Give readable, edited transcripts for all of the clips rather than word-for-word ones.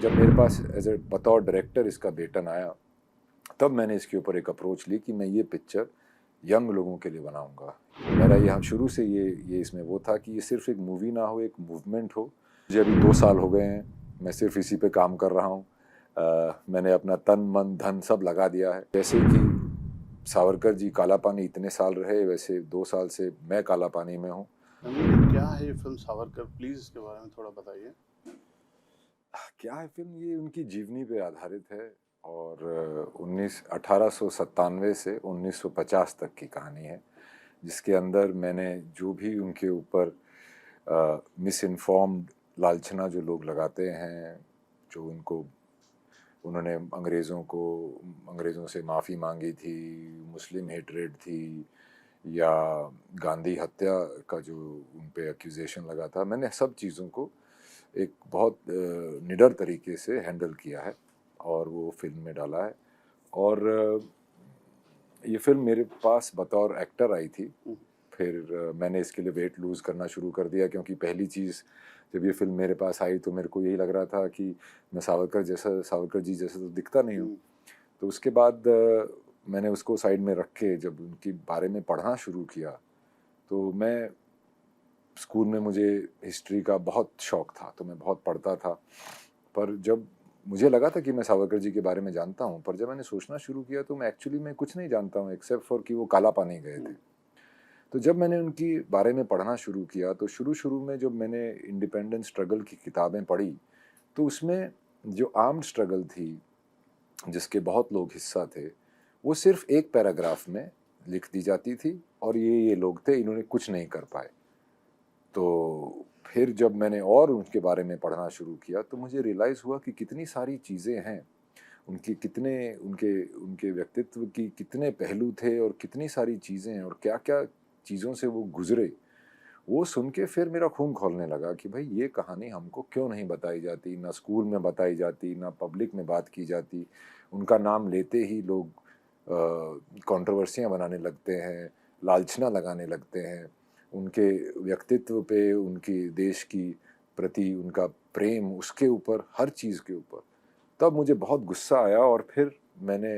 जब मेरे पास as a बतौर डायरेक्टर इसका बेटन आया, तब मैंने इसके ऊपर एक अप्रोच ली कि मैं ये पिक्चर यंग लोगों के लिए बनाऊंगा। मेरा यहाँ शुरू से ये इसमें वो था कि ये सिर्फ एक मूवी ना हो, एक मूवमेंट हो। मुझे अभी 2 साल हो गए हैं, मैं सिर्फ इसी पे काम कर रहा हूँ। मैंने अपना तन मन धन सब लगा दिया है। जैसे कि सावरकर जी काला पानी इतने साल रहे, वैसे 2 साल से मैं काला पानी में हूँ। क्या है ये फिल्म सावरकर, प्लीज इसके बारे में थोड़ा बताइए। क्या है फिल्म, ये उनकी जीवनी पे आधारित है और 1897 से 1950 तक की कहानी है, जिसके अंदर मैंने जो भी उनके ऊपर मिस इन्फॉर्म्ड लालछना जो लोग लगाते हैं, जो उनको उन्होंने अंग्रेज़ों से माफ़ी मांगी थी, मुस्लिम हेटरेट थी, या गांधी हत्या का जो उन पे एक्यूजेशन लगा था, मैंने सब चीज़ों को एक बहुत निडर तरीके से हैंडल किया है और वो फिल्म में डाला है। और ये फिल्म मेरे पास बतौर एक्टर आई थी। फिर मैंने इसके लिए वेट लूज़ करना शुरू कर दिया, क्योंकि पहली चीज़, जब ये फिल्म मेरे पास आई तो मेरे को यही लग रहा था कि मैं सावरकर जी जैसा तो दिखता नहीं हूँ। तो उसके बाद मैंने उसको साइड में रख के जब उनके बारे में पढ़ना शुरू किया, तो मैं स्कूल में मुझे हिस्ट्री का बहुत शौक था, तो मैं बहुत पढ़ता था। पर जब मुझे लगा था कि मैं सावरकर जी के बारे में जानता हूँ, पर जब मैंने सोचना शुरू किया तो मैं एक्चुअली में कुछ नहीं जानता हूँ एक्सेप्ट फॉर कि वो काला पानी गए थे। तो जब मैंने उनकी बारे में पढ़ना शुरू किया, तो शुरू-शुरू में जब मैंने इंडिपेंडेंस स्ट्रगल की किताबें पढ़ी, तो उसमें जो आर्म्ड स्ट्रगल थी, जिसके बहुत लोग हिस्सा थे, वो सिर्फ एक पैराग्राफ में लिख दी जाती थी और ये लोग थे, इन्होंने कुछ नहीं कर पाए। तो फिर जब मैंने और उनके बारे में पढ़ना शुरू किया, तो मुझे रियलाइज़ हुआ कि कितनी सारी चीज़ें हैं, उनकी कितने उनके उनके व्यक्तित्व की कितने पहलू थे और कितनी सारी चीज़ें हैं और क्या-क्या चीज़ों से वो गुज़रे। वो सुन के फिर मेरा खून खौलने लगा कि भाई ये कहानी हमको क्यों नहीं बताई जाती, ना स्कूल में बताई जाती, ना पब्लिक में बात की जाती। उनका नाम लेते ही लोग कंट्रोवर्सियाँ बनाने लगते हैं, लालछना लगाने लगते हैं। उनके व्यक्तित्व पे, उनके देश की प्रति उनका प्रेम, उसके ऊपर, हर चीज़ के ऊपर। तब मुझे बहुत गुस्सा आया और फिर मैंने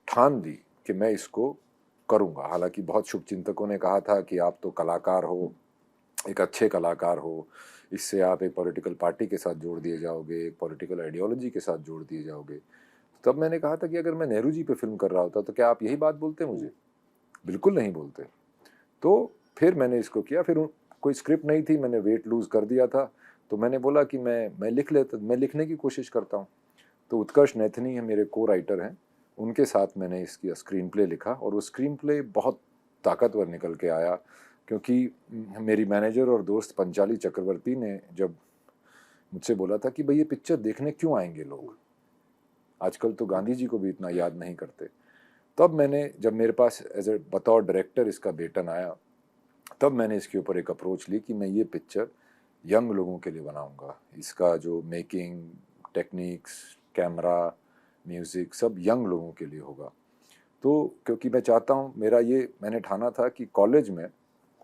ठान ली कि मैं इसको करूँगा। हालाँकि बहुत शुभचिंतकों ने कहा था कि आप तो कलाकार हो, एक अच्छे कलाकार हो, इससे आप एक पॉलिटिकल पार्टी के साथ जोड़ दिए जाओगे, एक पॉलिटिकल आइडियोलॉजी के साथ जोड़ दिए जाओगे। तब मैंने कहा था कि अगर मैं नेहरू जी पे फ़िल्म कर रहा होता, तो क्या आप यही बात बोलते मुझे? बिल्कुल नहीं बोलते। तो फिर मैंने इसको किया, फिर कोई स्क्रिप्ट नहीं थी, मैंने वेट लूज़ कर दिया था, तो मैंने बोला कि मैं लिखने की कोशिश करता हूँ। तो उत्कर्ष नैथनी है, मेरे को-राइटर हैं, उनके साथ मैंने इसकी स्क्रीन प्ले लिखा और वो स्क्रीन प्ले बहुत ताकतवर निकल के आया, क्योंकि मेरी मैनेजर और दोस्त पंचाली चक्रवर्ती ने जब मुझसे बोला था कि भई ये पिक्चर देखने क्यों आएँगे लोग? आजकल तो गांधी जी को भी इतना याद नहीं करते। तब मैंने जब मेरे पास एज़ ए बतौर डायरेक्टर इसका बेटन आया, तब मैंने इसके ऊपर एक अप्रोच ली कि मैं ये पिक्चर यंग लोगों के लिए बनाऊंगा। इसका जो मेकिंग, टेक्निक्स, कैमरा, म्यूज़िक सब यंग लोगों के लिए होगा। तो क्योंकि मैं चाहता हूँ, मैंने ठाना था कि कॉलेज में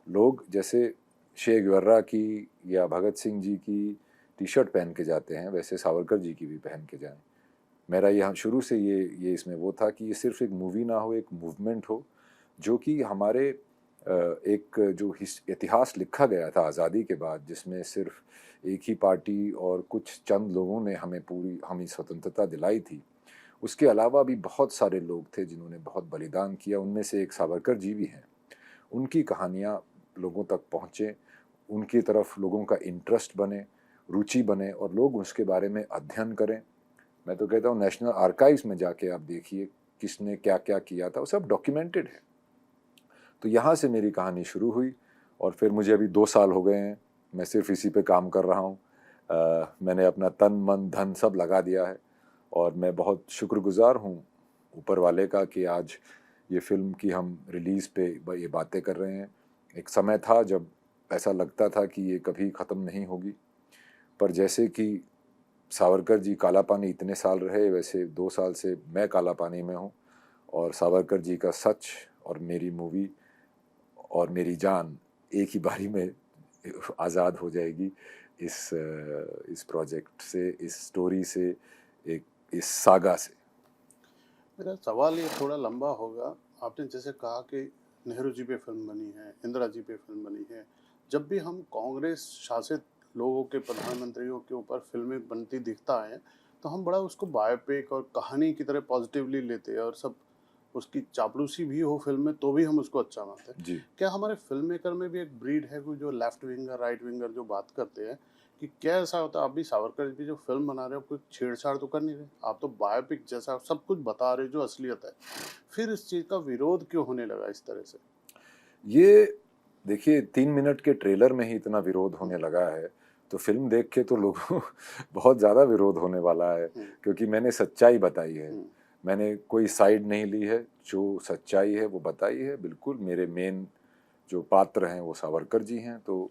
लोग जैसे शे गुवेर्रा की या भगत सिंह जी की टी शर्ट पहन के जाते हैं, वैसे सावरकर जी की भी पहन के जाएं। मेरा यहाँ शुरू से ये इसमें वो था कि ये सिर्फ एक मूवी ना हो, एक मूवमेंट हो, जो कि हमारे एक जो इतिहास लिखा गया था आज़ादी के बाद, जिसमें सिर्फ एक ही पार्टी और कुछ चंद लोगों ने हमें स्वतंत्रता दिलाई थी। उसके अलावा भी बहुत सारे लोग थे जिन्होंने बहुत बलिदान किया, उनमें से एक सावरकर जी भी हैं। उनकी कहानियाँ लोगों तक पहुँचें, उनकी तरफ लोगों का इंटरेस्ट बने, रुचि बने और लोग उसके बारे में अध्ययन करें। मैं तो कहता हूँ नेशनल आर्काइव्स में जाके आप देखिए किसने क्या-क्या किया था, वो सब डॉक्यूमेंटेड है। तो यहाँ से मेरी कहानी शुरू हुई और फिर मुझे अभी 2 साल हो गए हैं, मैं सिर्फ इसी पे काम कर रहा हूँ। मैंने अपना तन, मन, धन सब लगा दिया है और मैं बहुत शुक्रगुज़ार हूँ ऊपर वाले का कि आज ये फ़िल्म की हम रिलीज़ पे ये बातें कर रहे हैं। एक समय था जब ऐसा लगता था कि ये कभी ख़त्म नहीं होगी, पर जैसे कि सावरकर जी काला पानी इतने साल रहे, वैसे 2 साल से मैं काला पानी में हूँ और सावरकर जी का सच और मेरी मूवी और मेरी जान एक ही बारी में आज़ाद हो जाएगी। इस प्रोजेक्ट से, इस स्टोरी से, इस सागा से। मेरा सवाल ये थोड़ा लंबा होगा। आपने जैसे कहा कि नेहरू जी पे फिल्म बनी है, इंदिरा जी पे फिल्म बनी है। जब भी हम कांग्रेस शासित लोगों के प्रधानमंत्रियों के ऊपर फिल्में बनती दिखता है, तो हम बड़ा उसको बायोपिक और कहानी की तरह पॉजिटिवली लेते हैं और सब उसकी चापलूसी भी हो फिल्म में तो भी हम उसको अच्छा मानते हैं। जी। क्या हमारे फिल्म मेकर में भी एक ब्रीड है कोई जो लेफ्ट विंगर राइट विंगर जो बात करते हैं कि क्या ऐसा होता है? आप भी सावरकर की जो फिल्म बना रहे हो कोई छेड़छाड़ तो कर नहीं रहे, आप तो बायोपिक जैसा सब कुछ बता रहे हो जो असलियत है। फिर इस चीज़ का विरोध क्यों होने लगा इस तरह से? ये देखिए 3 मिनट के ट्रेलर में ही इतना विरोध होने लगा है, तो फ़िल्म देख के तो लोगों बहुत ज़्यादा विरोध होने वाला है, क्योंकि मैंने सच्चाई बताई है। मैंने कोई साइड नहीं ली है, जो सच्चाई है वो बताई है। बिल्कुल मेरे मेन जो पात्र हैं वो सावरकर जी हैं। तो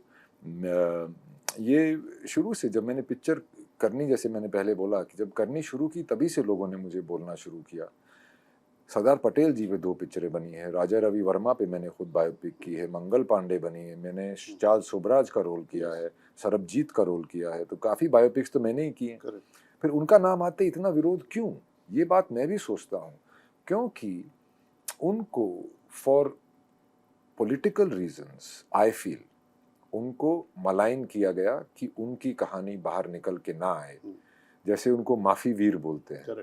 ये शुरू से जब मैंने पिक्चर करनी, जैसे मैंने पहले बोला कि जब करनी शुरू की तभी से लोगों ने मुझे बोलना शुरू किया। सरदार पटेल जी पे 2 पिक्चरें बनी है, राजा रवि वर्मा पे मैंने खुद बायोपिक की है, मंगल पांडे बनी है, मैंने चार्ल्स शुभराज का रोल किया है, सरबजीत का रोल किया है, तो काफ़ी बायोपिक्स तो मैंने ही की हैं। फिर उनका नाम आते ही इतना विरोध क्यों? ये बात मैं भी सोचता हूँ, क्योंकि उनको for political reasons I feel उनको मलाइन किया गया कि उनकी कहानी बाहर निकल के ना आए। जैसे उनको माफी वीर बोलते हैं,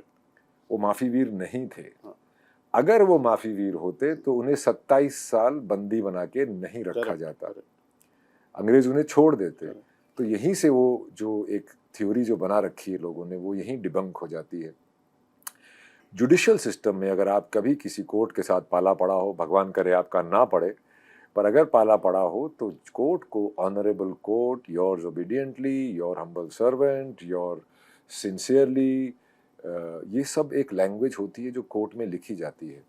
वो माफी वीर नहीं थे। अगर वो माफी वीर होते तो उन्हें 27 साल बंदी बना के नहीं रखा जाता, अंग्रेज उन्हें छोड़ देते। तो यहीं से वो जो एक थ्योरी जो बना रखी है लोगों ने, वो यहीं डिबंक हो जाती है। जुडिशियल सिस्टम में अगर आप कभी किसी कोर्ट के साथ पाला पड़ा हो, भगवान करे आपका ना पड़े, पर अगर पाला पड़ा हो तो कोर्ट को honourable court, yours obediently, your humble servant, your sincerely, ये सब एक लैंग्वेज होती है जो कोर्ट में लिखी जाती है।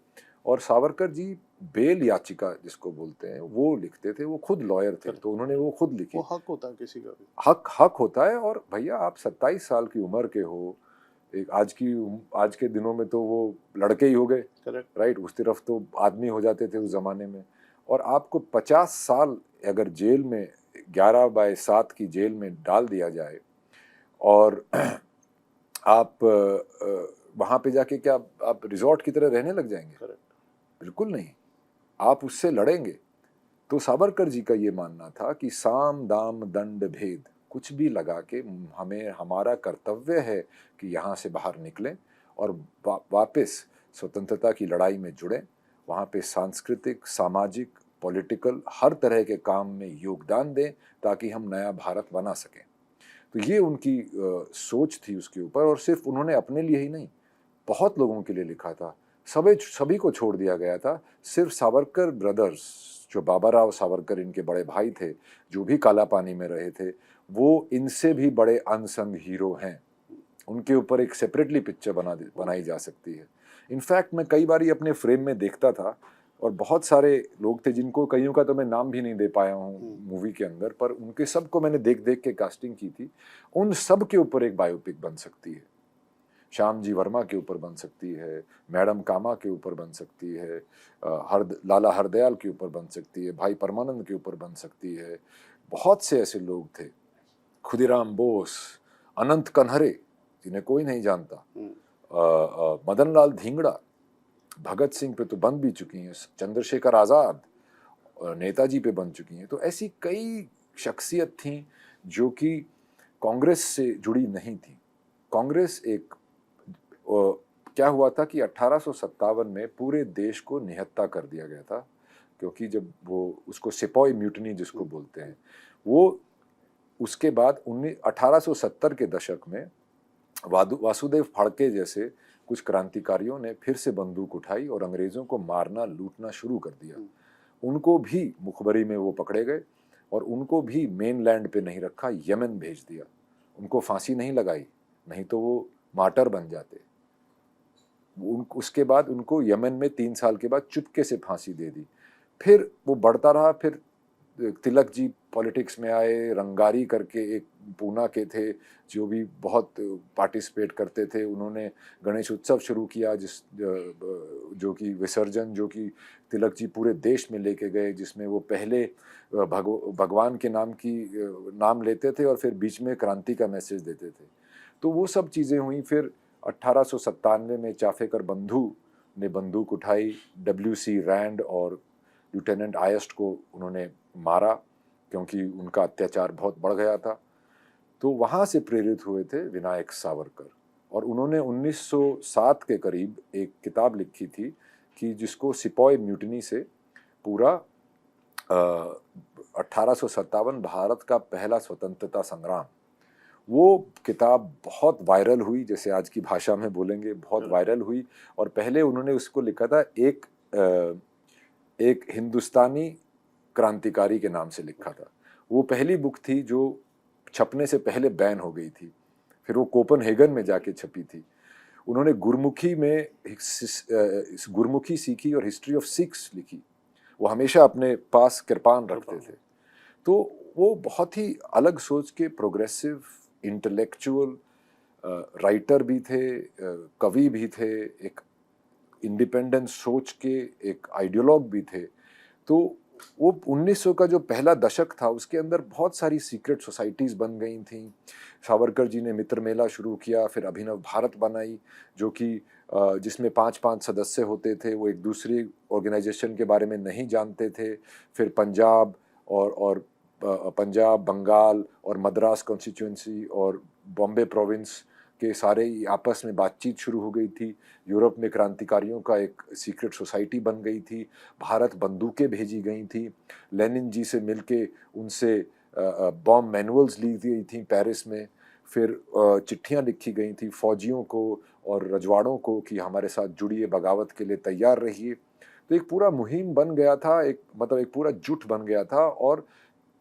और सावरकर जी बेल याचिका जिसको बोलते हैं वो लिखते थे, वो खुद लॉयर थे, तो उन्होंने वो खुद लिखी। वो हक होता है किसी का भी, हक होता है। और भैया आप 27 साल की उम्र के हो, एक आज के दिनों में तो वो लड़के ही हो गए, राइट? उस तरफ तो आदमी हो जाते थे उस जमाने में। और आपको 50 साल अगर जेल में 11/7 की जेल में डाल दिया जाए और आप वहाँ पे जाके क्या आप रिजॉर्ट की तरह रहने लग जाएंगे? बिल्कुल नहीं, आप उससे लड़ेंगे। तो सावरकर जी का ये मानना था कि साम दाम दंड भेद कुछ भी लगा के हमें, हमारा कर्तव्य है कि यहाँ से बाहर निकलें और वापस स्वतंत्रता की लड़ाई में जुड़ें, वहाँ पे सांस्कृतिक, सामाजिक, पॉलिटिकल हर तरह के काम में योगदान दें ताकि हम नया भारत बना सकें। तो ये उनकी सोच थी उसके ऊपर। और सिर्फ उन्होंने अपने लिए ही नहीं, बहुत लोगों के लिए लिखा था। सभी को छोड़ दिया गया था। सिर्फ सावरकर ब्रदर्स, जो बाबा राव सावरकर इनके बड़े भाई थे, जो भी काला पानी में रहे थे, वो इनसे भी बड़े अनसंग हीरो हैं। उनके ऊपर एक सेपरेटली पिक्चर बनाई जा सकती है। इनफैक्ट मैं कई बार अपने फ्रेम में देखता था और बहुत सारे लोग थे जिनको, कईयों का तो मैं नाम भी नहीं दे पाया हूँ मूवी के अंदर, पर उनके सबको मैंने देख देख के कास्टिंग की थी। उन सब के ऊपर एक बायोपिक बन सकती है। श्याम जी वर्मा के ऊपर बन सकती है, मैडम कामा के ऊपर बन सकती है, लाला हरदयाल के ऊपर बन सकती है, भाई परमानंद के ऊपर बन सकती है। बहुत से ऐसे लोग थे, खुदीराम बोस, अनंत कन्हरे जिन्हें कोई नहीं जानता, मदन लाल धींगड़ा, भगत सिंह पे तो बन भी चुकी हैं, चंद्रशेखर आज़ाद और नेताजी पे बन चुकी हैं। तो ऐसी कई शख्सियत थी जो कि कांग्रेस से जुड़ी नहीं थी। कांग्रेस एक क्या हुआ था कि 1857 में पूरे देश को निहत्था कर दिया गया था, क्योंकि जब वो उसको सिपाही म्यूटनी जिसको बोलते हैं, वो उसके बाद 1870 के दशक में वासुदेव फाड़के जैसे कुछ क्रांतिकारियों ने फिर से बंदूक उठाई और अंग्रेजों को मारना लूटना शुरू कर दिया। उनको भी मुखबरी में वो पकड़े गए और उनको भी मेनलैंड पे नहीं रखा, यमन भेज दिया। उनको फांसी नहीं लगाई, नहीं तो वो मार्टर बन जाते। उसके बाद उनको यमन में 3 साल के बाद चुपके से फांसी दे दी। फिर वो बढ़ता रहा, फिर तिलक जी पॉलिटिक्स में आए, रंगारी करके एक पूना के थे जो भी बहुत पार्टिसिपेट करते थे, उन्होंने गणेश उत्सव शुरू किया जो कि विसर्जन जो कि तिलक जी पूरे देश में लेके गए, जिसमें वो पहले भगवान के नाम लेते थे और फिर बीच में क्रांति का मैसेज देते थे। तो वो सब चीज़ें हुई। फिर 1897 में चाफेकर बंधु ने बंदूक उठाई, WC रैंड और लिeutenant आयस्ट को उन्होंने मारा क्योंकि उनका अत्याचार बहुत बढ़ गया था। तो वहाँ से प्रेरित हुए थे विनायक सावरकर, और उन्होंने 1907 के करीब एक किताब लिखी थी कि जिसको सिपॉय म्यूटिनी से पूरा 1857 भारत का पहला स्वतंत्रता संग्राम, वो किताब बहुत वायरल हुई, जैसे आज की भाषा में बोलेंगे बहुत वायरल हुई। और पहले उन्होंने उसको लिखा था एक हिंदुस्तानी क्रांतिकारी के नाम से लिखा था। वो पहली बुक थी जो छपने से पहले बैन हो गई थी, फिर वो कोपनहेगन में जाके छपी थी। उन्होंने गुरमुखी सीखी और हिस्ट्री ऑफ सिक्स लिखी। वो हमेशा अपने पास कृपान रखते थे। तो वो बहुत ही अलग सोच के प्रोग्रेसिव इंटेलेक्चुअल राइटर भी थे, कवि भी थे, एक इंडिपेंडेंट सोच के एक आइडियोलॉग भी थे। तो वो 1900 का जो पहला दशक था उसके अंदर बहुत सारी सीक्रेट सोसाइटीज़ बन गई थी। सावरकर जी ने मित्र मेला शुरू किया, फिर अभिनव भारत बनाई जो कि जिसमें 5-5 सदस्य होते थे, वो एक दूसरी ऑर्गेनाइजेशन के बारे में नहीं जानते थे। फिर पंजाब, बंगाल और मद्रास कॉन्स्टिट्यूंसी और बॉम्बे प्रोविंस के सारे आपस में बातचीत शुरू हो गई थी। यूरोप में क्रांतिकारियों का एक सीक्रेट सोसाइटी बन गई थी। भारत बंदूकें भेजी गई थी। लेनिन जी से मिलके उनसे बॉम्ब मैनुअल्स ली गई थी पेरिस में। फिर चिट्ठियां लिखी गई थी फौजियों को और रजवाड़ों को कि हमारे साथ जुड़िए, बगावत के लिए तैयार रहिए। तो एक पूरा मुहिम बन गया था, एक पूरा जुट बन गया था। और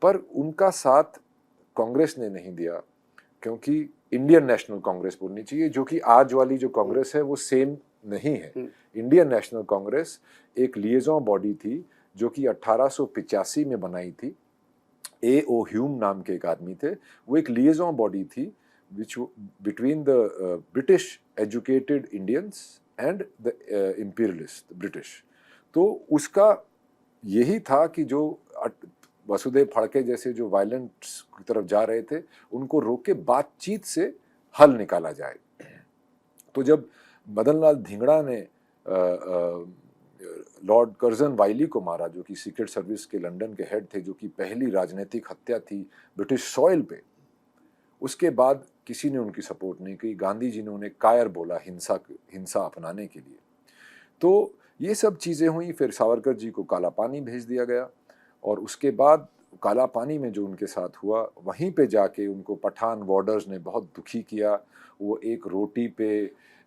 पर उनका साथ कांग्रेस ने नहीं दिया, क्योंकि इंडियन नेशनल कांग्रेस बोलनी चाहिए, जो कि आज वाली जो कांग्रेस है वो सेम नहीं है। इंडियन नेशनल कांग्रेस एक लिएजॉन बॉडी थी जो कि 1885 में बनाई थी। A.O. ह्यूम नाम के एक आदमी थे, वो एक लिएजॉन बॉडी थी which between the British educated Indians and the imperialist British. तो उसका यही था कि जो वसुदेव फड़के जैसे जो वायलेंस की तरफ जा रहे थे उनको रोक के बातचीत से हल निकाला जाए। तो जब मदन लाल धिंगड़ा ने लॉर्ड कर्जन वाइली को मारा, जो कि सीक्रेट सर्विस के लंदन के हेड थे, जो कि पहली राजनीतिक हत्या थी ब्रिटिश सॉइल पे, उसके बाद किसी ने उनकी सपोर्ट नहीं की। गांधी जी ने उन्हें कायर बोला हिंसा अपनाने के लिए। तो ये सब चीज़ें हुई। फिर सावरकर जी को काला पानी भेज दिया गया, और उसके बाद काला पानी में जो उनके साथ हुआ, वहीं पे जाके उनको पठान वॉर्डर्स ने बहुत दुखी किया। वो एक रोटी पे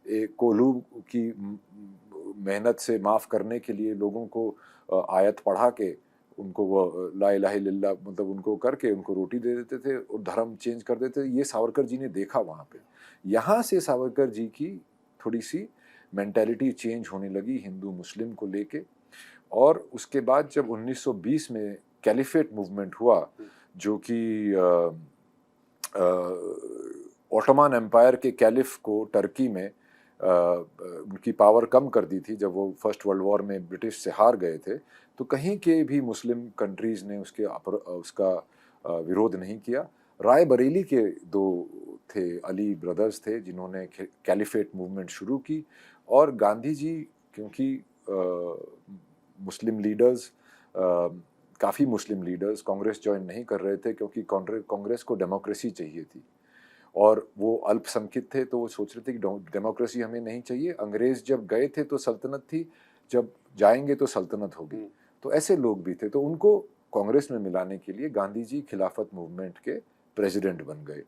एक कोल्हू की मेहनत से माफ़ करने के लिए लोगों को आयत पढ़ा के उनको वो ला इलाहा इल्लल्लाह उनको करके उनको रोटी दे देते थे और धर्म चेंज कर देते थे। ये सावरकर जी ने देखा वहाँ पे। यहाँ से सावरकर जी की थोड़ी सी मेंटालिटी चेंज होने लगी हिंदू मुस्लिम को लेके। और उसके बाद जब 1920 में कैलिफेट मूवमेंट हुआ, जो कि ऑटोमान एम्पायर के कैलिफ को टर्की में उनकी पावर कम कर दी थी जब वो फर्स्ट वर्ल्ड वॉर में ब्रिटिश से हार गए थे। तो कहीं के भी मुस्लिम कंट्रीज़ ने उसका विरोध नहीं किया। राय बरेली के दो थे, अली ब्रदर्स थे, जिन्होंने कैलिफेट मूवमेंट शुरू की। और गांधी जी, क्योंकि मुस्लिम लीडर्स काफ़ी मुस्लिम लीडर्स कांग्रेस ज्वाइन नहीं कर रहे थे, क्योंकि कांग्रेस को डेमोक्रेसी चाहिए थी और वो अल्पसंख्यक थे। तो वो सोच रहे थे कि डेमोक्रेसी हमें नहीं चाहिए। अंग्रेज जब गए थे तो सल्तनत थी, जब जाएंगे तो सल्तनत होगी। तो ऐसे लोग भी थे। तो उनको कांग्रेस में मिलाने के लिए गांधी जी खिलाफत मूवमेंट के प्रेसिडेंट बन गए।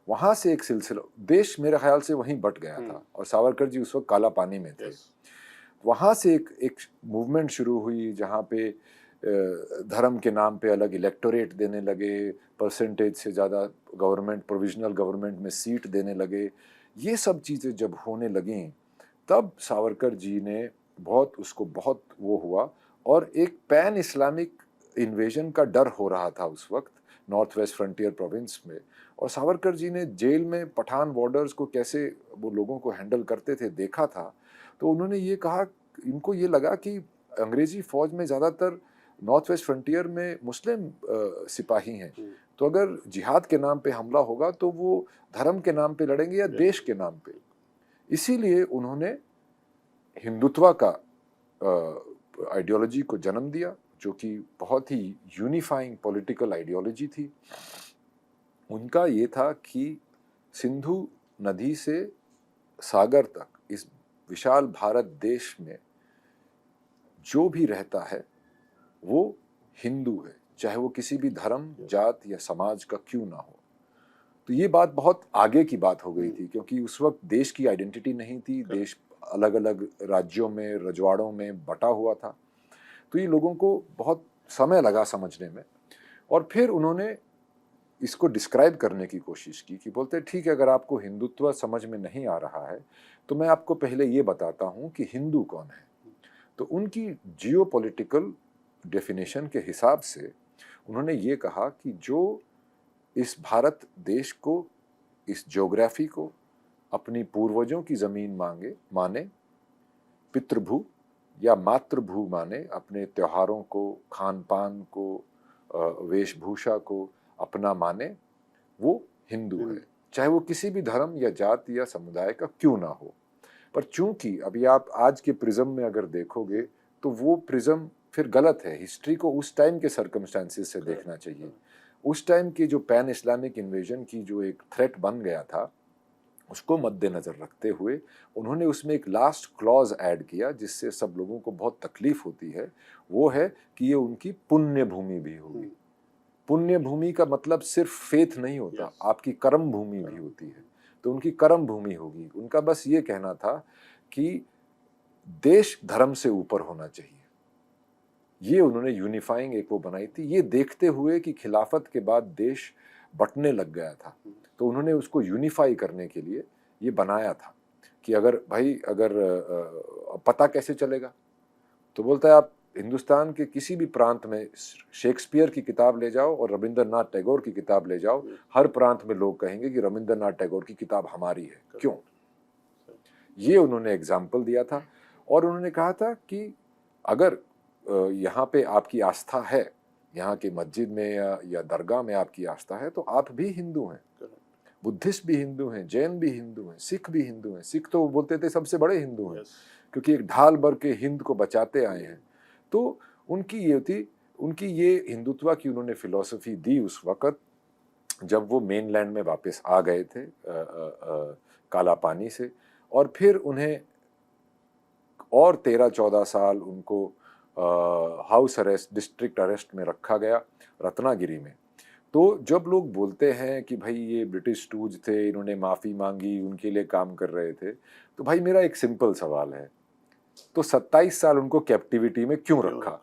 वहाँ से एक सिलसिला देश मेरे ख्याल से वहीं बट गया था, और सावरकर जी उस वक्त काला पानी में थे। वहाँ से एक मूवमेंट शुरू हुई जहाँ पे धर्म के नाम पे अलग इलेक्टोरेट देने लगे, परसेंटेज से ज़्यादा गवर्नमेंट प्रोविजनल गवर्नमेंट में सीट देने लगे। ये सब चीज़ें जब होने लगीं तब सावरकर जी ने बहुत वो हुआ, और एक पैन इस्लामिक इन्वेजन का डर हो रहा था उस वक्त नॉर्थ वेस्ट फ्रंटियर प्रोविंस में, और सावरकर जी ने जेल में पठान बॉर्डर्स को कैसे वो लोगों को हैंडल करते थे देखा था। तो उन्होंने ये कहा, इनको ये लगा कि अंग्रेजी फौज में ज़्यादातर नॉर्थ वेस्ट फ्रंटियर में मुस्लिम सिपाही हैं, तो अगर जिहाद के नाम पे हमला होगा तो वो धर्म के नाम पे लड़ेंगे या देश के नाम पे। इसीलिए उन्होंने हिंदुत्व का आइडियोलॉजी को जन्म दिया, जो कि बहुत ही यूनिफाइंग पॉलिटिकल आइडियोलॉजी थी। उनका ये था कि सिंधु नदी से सागर तक इस विशाल भारत देश में जो भी रहता है वो हिंदू है, चाहे वो किसी भी धर्म, जात या समाज का क्यों ना हो। तो ये बात बहुत आगे की बात हो गई थी, क्योंकि उस वक्त देश की आइडेंटिटी नहीं थी, देश अलग अलग राज्यों में, रजवाड़ों में बटा हुआ था। तो ये लोगों को बहुत समय लगा समझने में, और फिर उन्होंने इसको डिस्क्राइब करने की कोशिश की कि बोलते ठीक है, अगर आपको हिंदुत्व समझ में नहीं आ रहा है तो मैं आपको पहले ये बताता हूँ कि हिंदू कौन है। तो उनकी जियोपॉलिटिकल डेफिनेशन के हिसाब से उन्होंने ये कहा कि जो इस भारत देश को, इस ज्योग्राफी को अपनी पूर्वजों की ज़मीन माने, पितृभू या मातृभू माने, अपने त्योहारों को, खान पान को, वेशभूषा को अपना माने, वो हिंदू है, चाहे वो किसी भी धर्म या जात या समुदाय का क्यों ना हो। पर चूंकि अभी आप आज के प्रिज्म में अगर देखोगे तो वो प्रिज्म फिर गलत है। हिस्ट्री को उस टाइम के सर्कमस्टेंसेस से देखना चाहिए। उस टाइम के जो पैन इस्लामिक इन्वेजन की जो एक थ्रेट बन गया था, उसको मद्देनज़र रखते हुए उन्होंने उसमें एक लास्ट क्लॉज ऐड किया, जिससे सब लोगों को बहुत तकलीफ होती है। वो है कि ये उनकी पुण्य भूमि भी होगी। पुण्य भूमि का मतलब सिर्फ फेथ नहीं होता, आपकी कर्म भूमि भी होती है। तो उनकी कर्म भूमि होगी। उनका बस ये कहना था कि देश धर्म से ऊपर होना चाहिए। ये उन्होंने यूनिफाइंग एक वो बनाई थी, ये देखते हुए कि खिलाफत के बाद देश बंटने लग गया था। तो उन्होंने उसको यूनिफाई करने के लिए ये बनाया था कि अगर पता कैसे चलेगा, तो बोलता है आप हिंदुस्तान के किसी भी प्रांत में शेक्सपियर की किताब ले जाओ और रविंद्रनाथ टैगोर की किताब ले जाओ, हर प्रांत में लोग कहेंगे कि रविंद्रनाथ टैगोर की किताब हमारी है। क्यों? ये उन्होंने एग्जाम्पल दिया था। और उन्होंने कहा था कि अगर यहाँ पे आपकी आस्था है, यहाँ के मस्जिद में या दरगाह में आपकी आस्था है, तो आप भी हिंदू हैं। बुद्धिस्ट भी हिंदू हैं, जैन भी हिंदू हैं, सिख भी हिंदू हैं। सिख तो बोलते थे सबसे बड़े हिंदू हैं, क्योंकि एक ढाल भर के हिंद को बचाते आए हैं। तो उनकी ये थी, उनकी ये हिंदुत्व की उन्होंने फिलॉसफी दी उस वक़्त जब वो मेनलैंड में वापस आ गए थे काला पानी से। और फिर उन्हें और 13-14 साल उनको हाउस अरेस्ट, डिस्ट्रिक्ट अरेस्ट में रखा गया रत्नागिरी में। तो जब लोग बोलते हैं कि भाई ये ब्रिटिश टूज थे, इन्होंने माफ़ी मांगी, उनके लिए काम कर रहे थे, तो भाई मेरा एक सिंपल सवाल है, तो 27 साल उनको कैप्टिविटी में क्यों रखा?